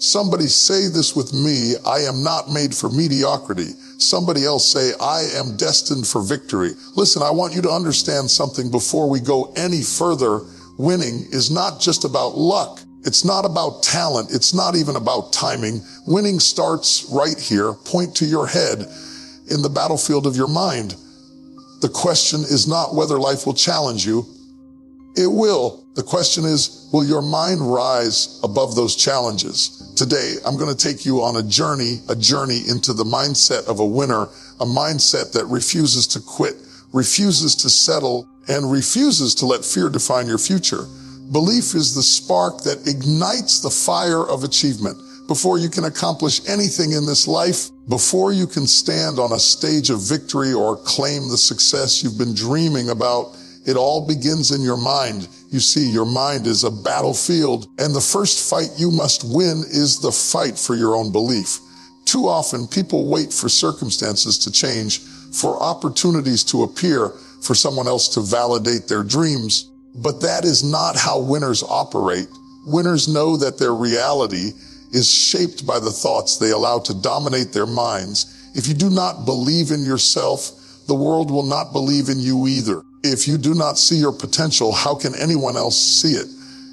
Somebody say this with me: I am not made for mediocrity. Somebody else say, I am destined for victory. Listen, I want you to understand something before we go any further. Winning is not just about luck. It's not about talent. It's not even about timing. Winning starts right here. Point to your head in the battlefield of your mind. The question is not whether life will challenge you. It will. The question is, will your mind rise above those challenges? Today, I'm going to take you on a journey into the mindset of a winner, a mindset that refuses to quit, refuses to settle, and refuses to let fear define your future. Belief is the spark that ignites the fire of achievement. Before you can accomplish anything in this life, before you can stand on a stage of victory or claim the success you've been dreaming about, it all begins in your mind. You see, your mind is a battlefield, and the first fight you must win is the fight for your own belief. Too often, people wait for circumstances to change, for opportunities to appear, for someone else to validate their dreams. But that is not how winners operate. Winners know that their reality is shaped by the thoughts they allow to dominate their minds. If you do not believe in yourself, the world will not believe in you either. If you do not see your potential, how can anyone else see it?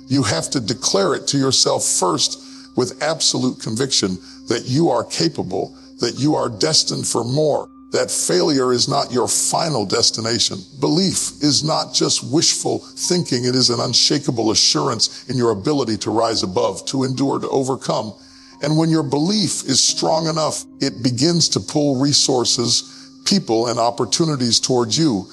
You have to declare it to yourself first with absolute conviction that you are capable, that you are destined for more, that failure is not your final destination. Belief is not just wishful thinking. It is an unshakable assurance in your ability to rise above, to endure, to overcome. And when your belief is strong enough, it begins to pull resources, people, and opportunities towards you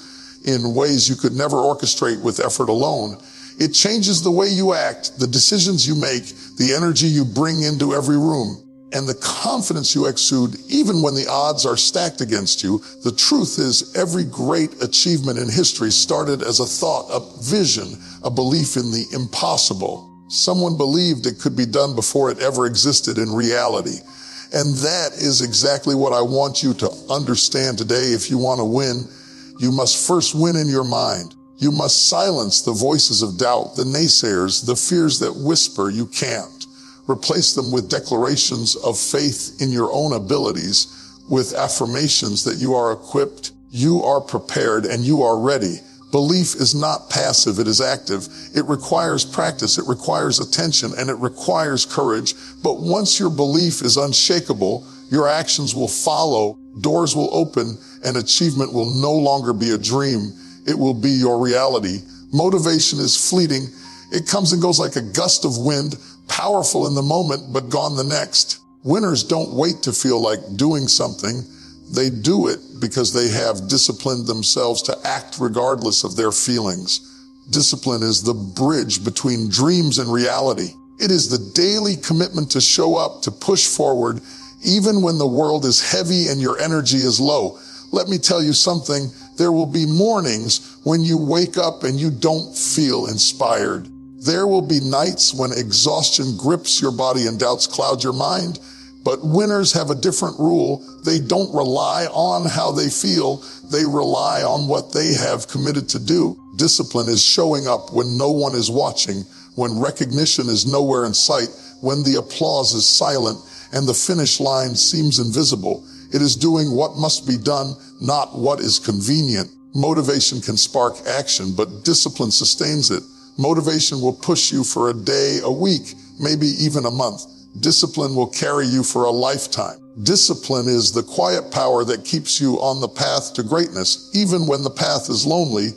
in ways you could never orchestrate with effort alone. It changes the way you act, the decisions you make, the energy you bring into every room, and the confidence you exude even when the odds are stacked against you. The truth is, every great achievement in history started as a thought, a vision, a belief in the impossible. Someone believed it could be done before it ever existed in reality. And that is exactly what I want you to understand today. If you want to win, you must first win in your mind. You must silence the voices of doubt, the naysayers, the fears that whisper you can't. Replace them with declarations of faith in your own abilities, with affirmations that you are equipped, you are prepared, and you are ready. Belief is not passive, it is active. It requires practice, it requires attention, and it requires courage. But once your belief is unshakable, your actions will follow, doors will open, and achievement will no longer be a dream. It will be your reality. Motivation is fleeting. It comes and goes like a gust of wind, powerful in the moment, but gone the next. Winners don't wait to feel like doing something. They do it because they have disciplined themselves to act regardless of their feelings. Discipline is the bridge between dreams and reality. It is the daily commitment to show up, to push forward, even when the world is heavy and your energy is low. Let me tell you something. There will be mornings when you wake up and you don't feel inspired. There will be nights when exhaustion grips your body and doubts cloud your mind. But winners have a different rule. They don't rely on how they feel. They rely on what they have committed to do. Discipline is showing up when no one is watching, when recognition is nowhere in sight, when the applause is silent and the finish line seems invisible. It is doing what must be done, not what is convenient. Motivation can spark action, but discipline sustains it. Motivation will push you for a day, a week, maybe even a month. Discipline will carry you for a lifetime. Discipline is the quiet power that keeps you on the path to greatness, even when the path is lonely.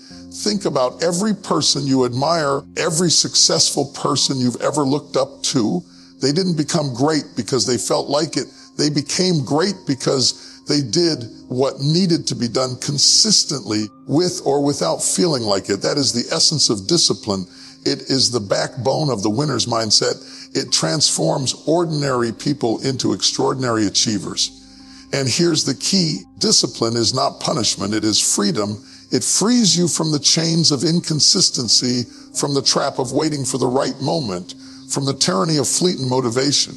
Think about every person you admire, every successful person you've ever looked up to. They didn't become great because they felt like it. They became great because they did what needed to be done consistently, with or without feeling like it. That is the essence of discipline. It is the backbone of the winner's mindset. It transforms ordinary people into extraordinary achievers. And here's the key. Discipline is not punishment. It is freedom. It frees you from the chains of inconsistency, from the trap of waiting for the right moment, from the tyranny of fleeting motivation.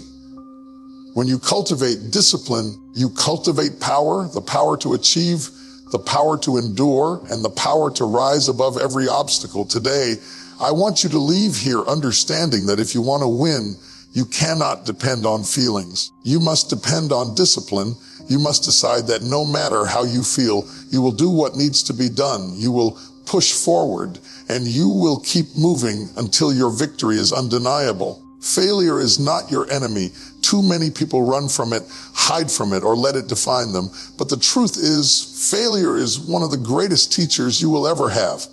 When you cultivate discipline, you cultivate power, the power to achieve, the power to endure, and the power to rise above every obstacle. Today, I want you to leave here understanding that if you want to win, You cannot depend on feelings. You must depend on discipline. You must decide that no matter how you feel, you will do what needs to be done. You will push forward, and you will keep moving until your victory is undeniable. Failure is not your enemy. Too many people run from it, hide from it, or let it define them. But the truth is, failure is one of the greatest teachers you will ever have.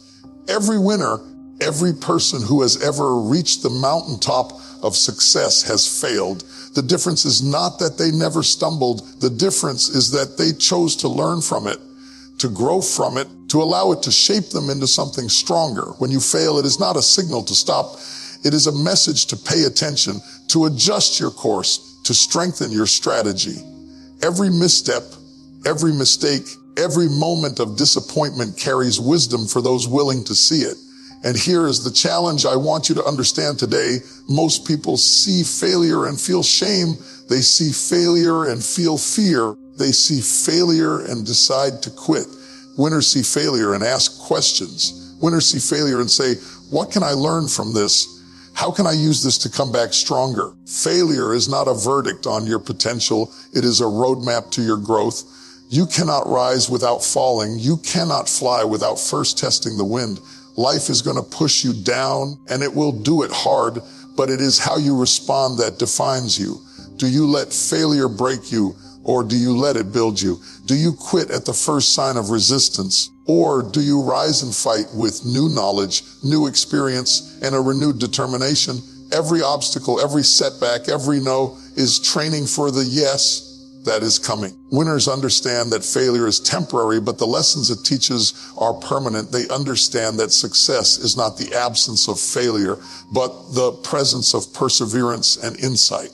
Every winner, every person who has ever reached the mountaintop of success has failed. The difference is not that they never stumbled. The difference is that they chose to learn from it, to grow from it, to allow it to shape them into something stronger. When you fail, it is not a signal to stop. It is a message to pay attention, to adjust your course, to strengthen your strategy. Every misstep, every mistake, every moment of disappointment carries wisdom for those willing to see it. And here is the challenge I want you to understand today. Most people see failure and feel shame. They see failure and feel fear. They see failure and decide to quit. Winners see failure and ask questions. Winners see failure and say, what can I learn from this? How can I use this to come back stronger? Failure is not a verdict on your potential. It is a roadmap to your growth. You cannot rise without falling. You cannot fly without first testing the wind. Life is going to push you down, and it will do it hard, but it is how you respond that defines you. Do you let failure break you, or do you let it build you? Do you quit at the first sign of resistance, or do you rise and fight with new knowledge, new experience, and a renewed determination? Every obstacle, every setback, every no is training for the yes that is coming. Winners understand that failure is temporary, but the lessons it teaches are permanent. They understand that success is not the absence of failure, but the presence of perseverance and insight.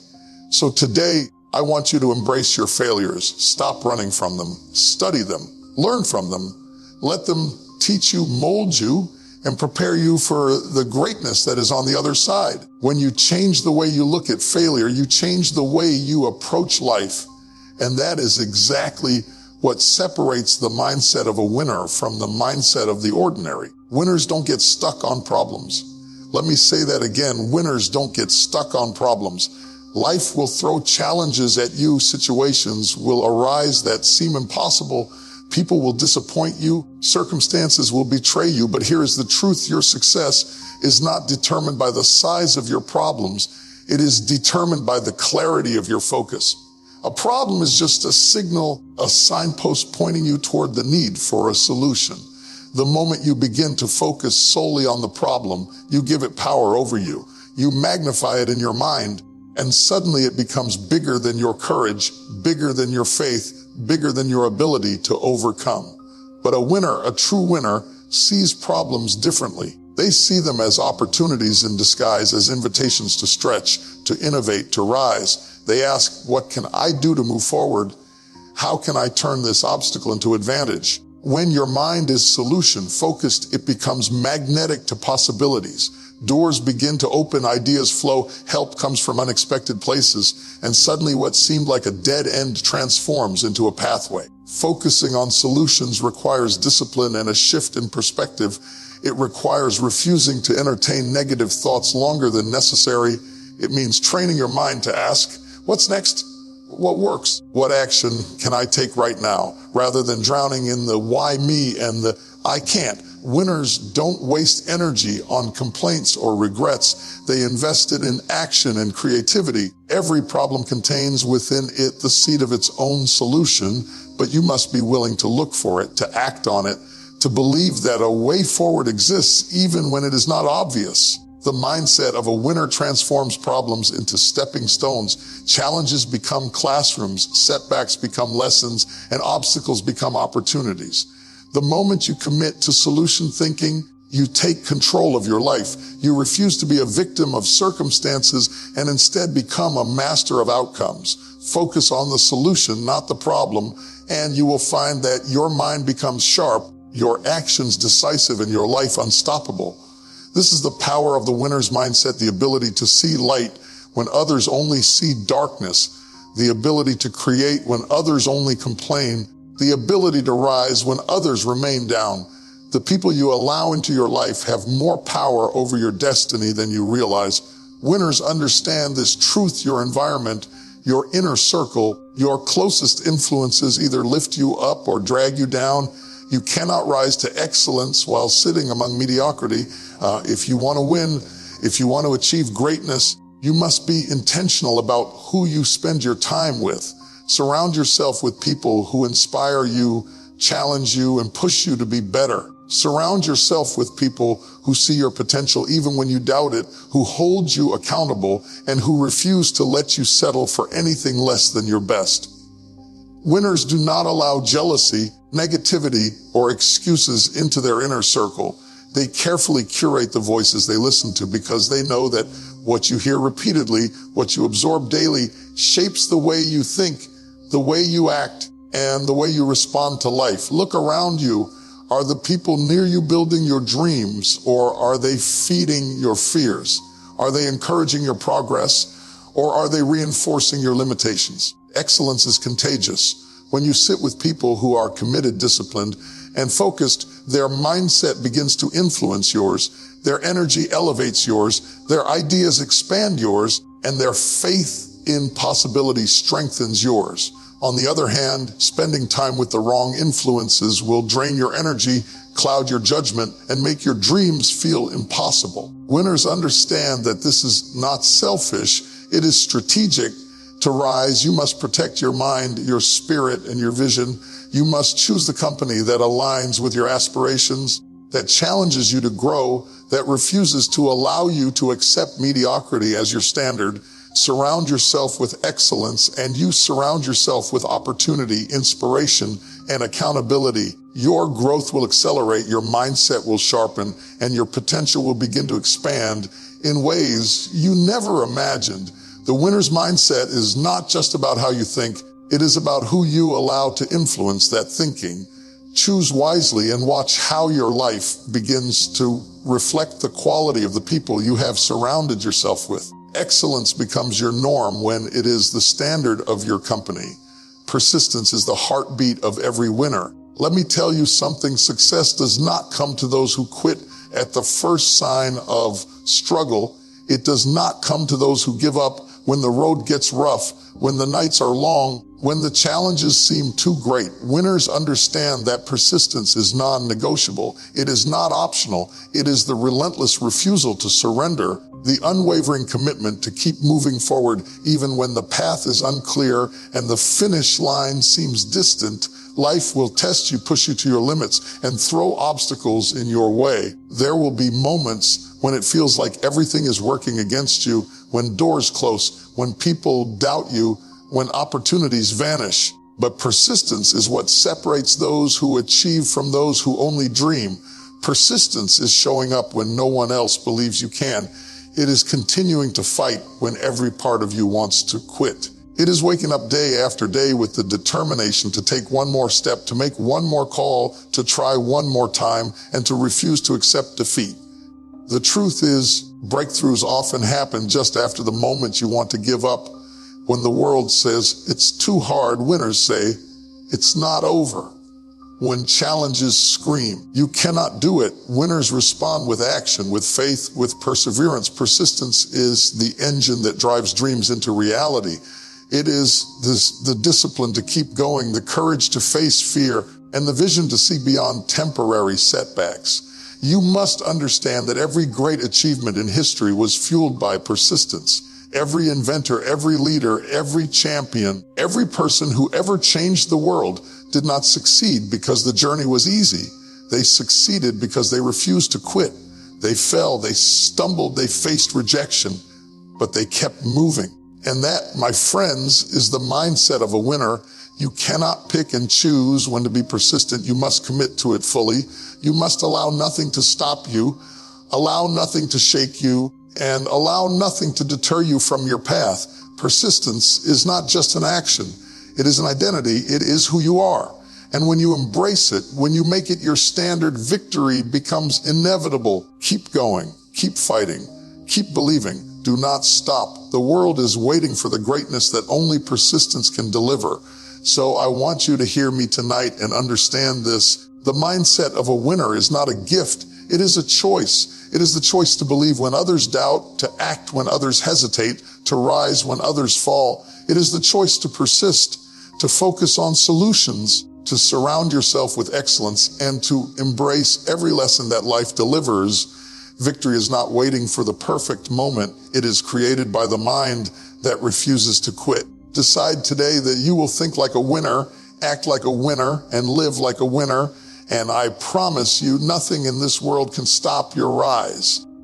So today, I want you to embrace your failures. Stop running from them. Study them. Learn from them. Let them teach you, mold you, and prepare you for the greatness that is on the other side. When you change the way you look at failure, you change the way you approach life. And that is exactly what separates the mindset of a winner from the mindset of the ordinary. Winners don't get stuck on problems. Let me say that again. Winners don't get stuck on problems. Life will throw challenges at you. Situations will arise that seem impossible. People will disappoint you. Circumstances will betray you. But here is the truth. Your success is not determined by the size of your problems. It is determined by the clarity of your focus. A problem is just a signal, a signpost pointing you toward the need for a solution. The moment you begin to focus solely on the problem, you give it power over you. You magnify it in your mind, and suddenly it becomes bigger than your courage, bigger than your faith, bigger than your ability to overcome. But a winner, a true winner, sees problems differently. They see them as opportunities in disguise, as invitations to stretch, to innovate, to rise. They ask, what can I do to move forward? How can I turn this obstacle into advantage? When your mind is solution focused, it becomes magnetic to possibilities. Doors begin to open, ideas flow, help comes from unexpected places, and suddenly what seemed like a dead end transforms into a pathway. Focusing on solutions requires discipline and a shift in perspective. It requires refusing to entertain negative thoughts longer than necessary. It means training your mind to ask, what's next? What works? What action can I take right now? Rather than drowning in the why me and the I can't. Winners don't waste energy on complaints or regrets. They invest it in action and creativity. Every problem contains within it the seed of its own solution, but you must be willing to look for it, to act on it, to believe that a way forward exists even when it is not obvious. The mindset of a winner transforms problems into stepping stones. Challenges become classrooms, setbacks become lessons, and obstacles become opportunities. The moment you commit to solution thinking, you take control of your life. You refuse to be a victim of circumstances and instead become a master of outcomes. Focus on the solution, not the problem, and you will find that your mind becomes sharp, your actions decisive, and your life unstoppable. This is the power of the winner's mindset, the ability to see light when others only see darkness, the ability to create when others only complain, the ability to rise when others remain down. The people you allow into your life have more power over your destiny than you realize. Winners understand this truth: your environment, your inner circle, your closest influences either lift you up or drag you down. You cannot rise to excellence while sitting among mediocrity. If you want to win, if you want to achieve greatness, you must be intentional about who you spend your time with. Surround yourself with people who inspire you, challenge you, and push you to be better. Surround yourself with people who see your potential even when you doubt it, who hold you accountable, and who refuse to let you settle for anything less than your best. Winners do not allow jealousy, negativity, or excuses into their inner circle. They carefully curate the voices they listen to because they know that what you hear repeatedly, what you absorb daily, shapes the way you think, the way you act, and the way you respond to life. Look around you. Are the people near you building your dreams, or are they feeding your fears? Are they encouraging your progress, or are they reinforcing your limitations? Excellence is contagious. When you sit with people who are committed, disciplined, and focused, their mindset begins to influence yours. Their energy elevates yours. Their ideas expand yours, and their faith in possibility strengthens yours. On the other hand, spending time with the wrong influences will drain your energy, cloud your judgment, and make your dreams feel impossible. Winners understand that this is not selfish, it is strategic. To rise, you must protect your mind, your spirit, and your vision. You must choose the company that aligns with your aspirations, that challenges you to grow, that refuses to allow you to accept mediocrity as your standard. Surround yourself with excellence, and you surround yourself with opportunity, inspiration, and accountability. Your growth will accelerate, your mindset will sharpen, and your potential will begin to expand in ways you never imagined. The winner's mindset is not just about how you think, it is about who you allow to influence that thinking. Choose wisely and watch how your life begins to reflect the quality of the people you have surrounded yourself with. Excellence becomes your norm when it is the standard of your company. Persistence is the heartbeat of every winner. Let me tell you something: success does not come to those who quit at the first sign of struggle. It does not come to those who give up when the road gets rough, when the nights are long, when the challenges seem too great. Winners understand that persistence is non-negotiable. It is not optional. It is the relentless refusal to surrender, the unwavering commitment to keep moving forward even when the path is unclear and the finish line seems distant. Life will test you, push you to your limits, and throw obstacles in your way. There will be moments when it feels like everything is working against you, when doors close, when people doubt you, when opportunities vanish. But persistence is what separates those who achieve from those who only dream. Persistence is showing up when no one else believes you can. It is continuing to fight when every part of you wants to quit. It is waking up day after day with the determination to take one more step, to make one more call, to try one more time, and to refuse to accept defeat. The truth is, breakthroughs often happen just after the moment you want to give up. When the world says it's too hard, winners say it's not over. When challenges scream, you cannot do it, winners respond with action, with faith, with perseverance. Persistence is the engine that drives dreams into reality. It is the discipline to keep going, the courage to face fear, and the vision to see beyond temporary setbacks. You must understand that every great achievement in history was fueled by persistence. Every inventor, every leader, every champion, every person who ever changed the world did not succeed because the journey was easy. They succeeded because they refused to quit. They fell, they stumbled, they faced rejection, but they kept moving. And that, my friends, is the mindset of a winner. You cannot pick and choose when to be persistent. You must commit to it fully. You must allow nothing to stop you, allow nothing to shake you, and allow nothing to deter you from your path. Persistence is not just an action. It is an identity. It is who you are. And when you embrace it, when you make it your standard, victory becomes inevitable. Keep going, keep fighting, keep believing. Do not stop. The world is waiting for the greatness that only persistence can deliver. So I want you to hear me tonight and understand this. The mindset of a winner is not a gift. It is a choice. It is the choice to believe when others doubt, to act when others hesitate, to rise when others fall. It is the choice to persist, to focus on solutions, to surround yourself with excellence, and to embrace every lesson that life delivers. Victory is not waiting for the perfect moment. It is created by the mind that refuses to quit. Decide today that you will think like a winner, act like a winner, and live like a winner. And I promise you, nothing in this world can stop your rise.